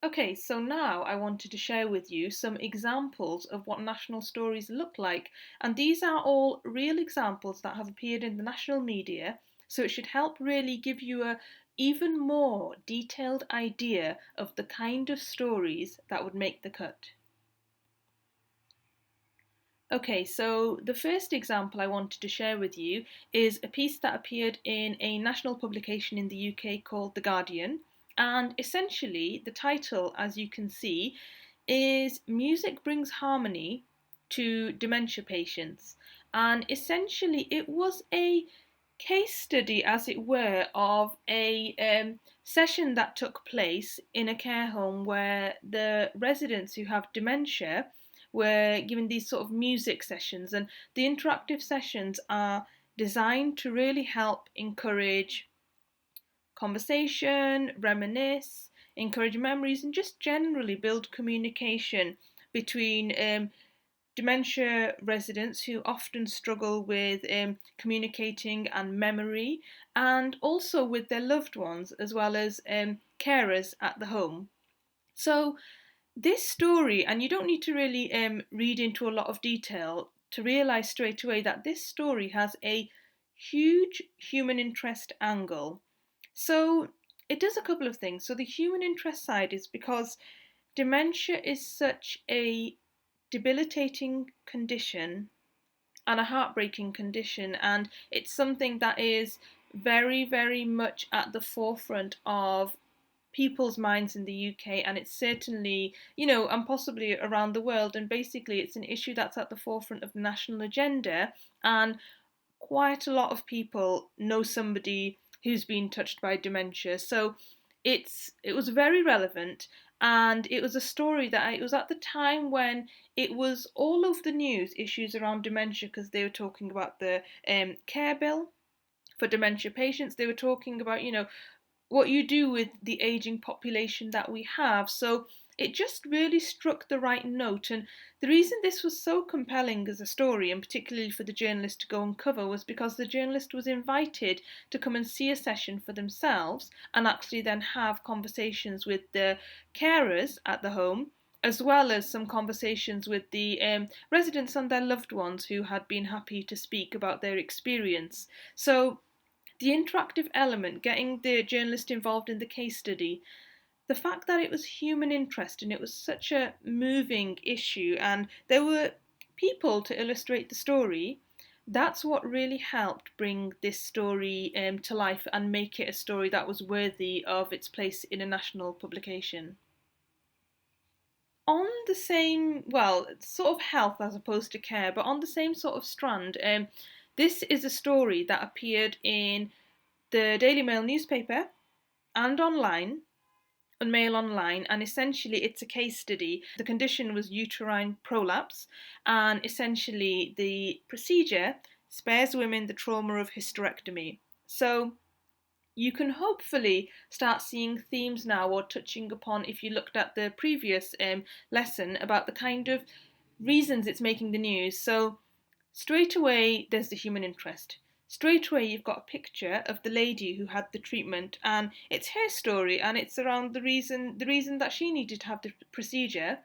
Okay, so now I wanted to share with you some examples of what national stories look like. And these are all real examples that have appeared in the national media, so it should help really give you a even more detailed idea of the kind of stories that would make the cut. Okay, so the first example I wanted to share with you is a piece that appeared in a national publication in the UK called The Guardian. And essentially, the title, as you can see, is Music Brings Harmony to Dementia Patients. And essentially, it was a case study, as it were, of a session that took place in a care home where the residents who have dementia were given these sort of music sessions, and the interactive sessions are designed to really help encourage conversation, reminisce, encourage memories, and just generally build communication between dementia residents who often struggle with communicating and memory, and also with their loved ones as well as carers at the home. So, this story, and you don't need to really read into a lot of detail to realize straight away that this story has a huge human interest angle. So, it does a couple of things. So, the human interest side is because dementia is such a debilitating condition and a heartbreaking condition, and it's something that is very, very much at the forefront of people's minds in the UK, and it's certainly, and possibly around the world. And basically, it's an issue that's at the forefront of the national agenda, and quite a lot of people know somebody who's been touched by dementia. So it was very relevant, and it was a story that it was at the time when it was all over the news, issues around dementia, because they were talking about the care bill for dementia patients. They were talking about, what you do with the aging population that we have. So it just really struck the right note. And the reason this was so compelling as a story, and particularly for the journalist to go and cover, was because the journalist was invited to come and see a session for themselves and actually then have conversations with the carers at the home, as well as some conversations with the residents and their loved ones who had been happy to speak about their experience. So the interactive element, getting the journalist involved in the case study, the fact that it was human interest and it was such a moving issue, and there were people to illustrate the story, that's what really helped bring this story to life and make it a story that was worthy of its place in a national publication. On the same, well, sort of health as opposed to care, but on the same sort of strand, this is a story that appeared in the Daily Mail newspaper and online, on Mail Online, and essentially it's a case study. The condition was uterine prolapse, and essentially the procedure spares women the trauma of hysterectomy. So you can hopefully start seeing themes now, or touching upon, if you looked at the previous lesson, about the kind of reasons it's making the news. So straight away, there's the human interest. Straight away, you've got a picture of the lady who had the treatment, and it's her story, and it's around the reason that she needed to have the procedure,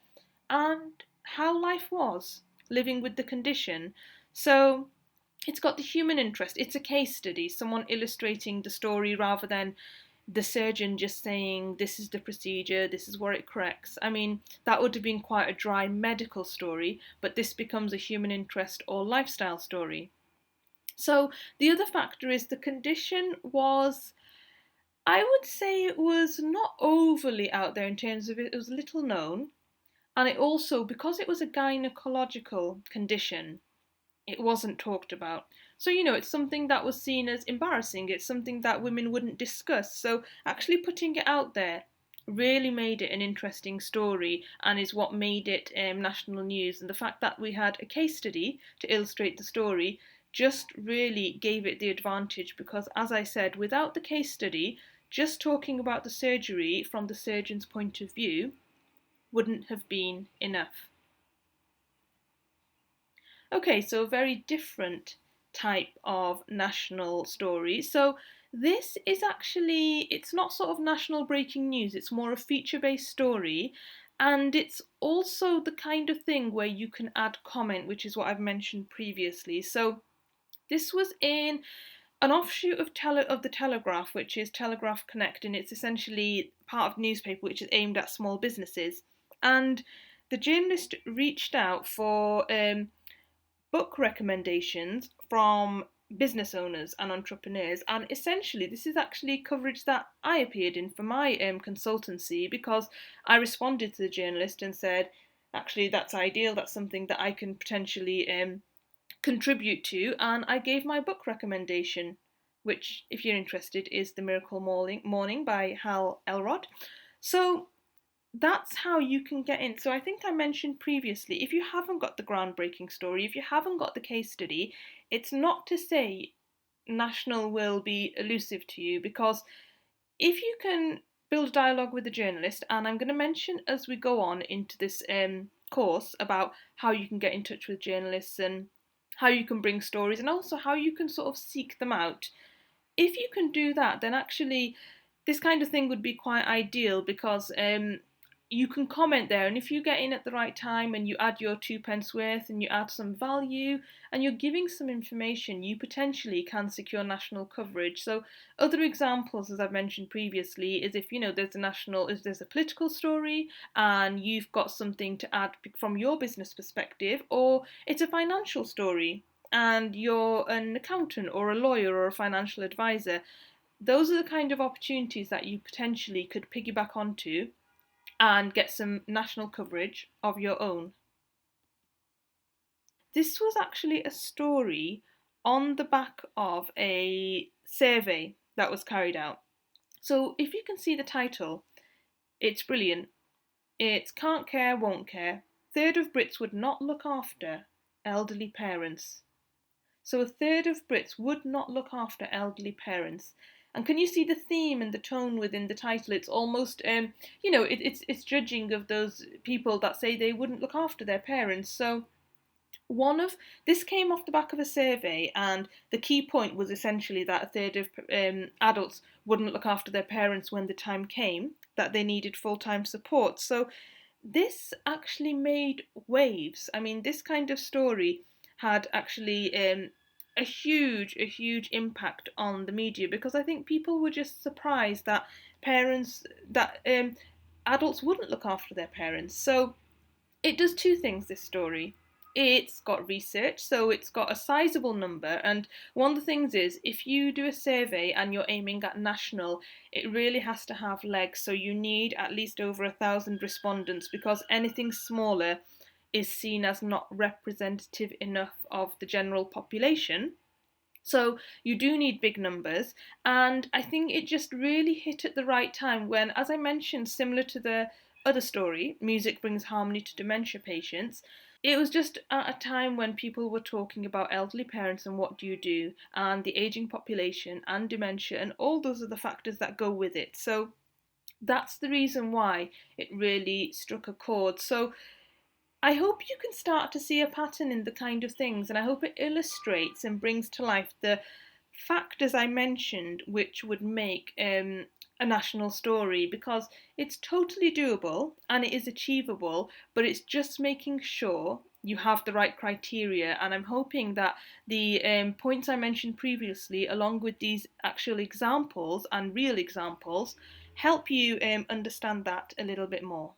and how life was living with the condition. So it's got the human interest. It's a case study, someone illustrating the story rather than the surgeon just saying, this is the procedure, this is where it corrects. I mean, that would have been quite a dry medical story, but this becomes a human interest or lifestyle story. So the other factor is the condition was, I would say it was not overly out there in terms of it was little known. And it also, because it was a gynecological condition, it wasn't talked about. So, it's something that was seen as embarrassing. It's something that women wouldn't discuss. So, actually putting it out there really made it an interesting story, and is what made it national news. And the fact that we had a case study to illustrate the story just really gave it the advantage, because, as I said, without the case study, just talking about the surgery from the surgeon's point of view wouldn't have been enough. Okay, so a very different type of national story. So This is actually, it's not sort of national breaking news, it's more a feature based story. And it's also the kind of thing where you can add comment, which is what I've mentioned previously. So this was in an offshoot of the Telegraph, which is Telegraph Connect, and it's essentially part of the newspaper which is aimed at small businesses. And the journalist reached out for book recommendations from business owners and entrepreneurs. And essentially, this is actually coverage that I appeared in for my consultancy, because I responded to the journalist and said, actually, that's ideal, that's something that I can potentially contribute to. And I gave my book recommendation, which, if you're interested, is The Miracle Morning by Hal Elrod. So that's how you can get in. So I think I mentioned previously, if you haven't got the groundbreaking story, if you haven't got the case study, it's not to say national will be elusive to you, because if you can build a dialogue with the journalist, and I'm going to mention as we go on into this course about how you can get in touch with journalists and how you can bring stories and also how you can sort of seek them out. If you can do that, then actually this kind of thing would be quite ideal, because you can comment there, and if you get in at the right time and you add your two pence worth and you add some value and you're giving some information, you potentially can secure national coverage. So other examples, as I've mentioned previously, is if there's a political story and you've got something to add from your business perspective, or it's a financial story and you're an accountant or a lawyer or a financial advisor. Those are the kind of opportunities that you potentially could piggyback onto and get some national coverage of your own. This was actually a story on the back of a survey that was carried out. So if you can see the title, it's brilliant. It's Can't Care, Won't Care. Third of Brits would not look after elderly parents. So a third of Brits would not look after elderly parents. And can you see the theme and the tone within the title? It's almost, it's judging of those people that say they wouldn't look after their parents. So one of this came off the back of a survey, and the key point was essentially that a third of adults wouldn't look after their parents when the time came that they needed full-time support. So this actually made waves. I mean, this kind of story had actually a huge impact on the media, because I think people were just surprised that parents that adults wouldn't look after their parents. So it does two things, this story. It's got research, so it's got a sizable number. And one of the things is, if you do a survey and you're aiming at national, it really has to have legs. So you need at least over 1,000 respondents, because anything smaller is seen as not representative enough of the general population. So you do need big numbers, and I think it just really hit at the right time when, as I mentioned, similar to the other story, Music Brings Harmony to Dementia Patients, it was just at a time when people were talking about elderly parents and what do you do, and the ageing population and dementia and all those are the factors that go with it. So that's the reason why it really struck a chord. So I hope you can start to see a pattern in the kind of things, and I hope it illustrates and brings to life the factors I mentioned which would make a national story, because it's totally doable and it is achievable, but it's just making sure you have the right criteria. And I'm hoping that the points I mentioned previously, along with these actual examples and real examples, help you understand that a little bit more.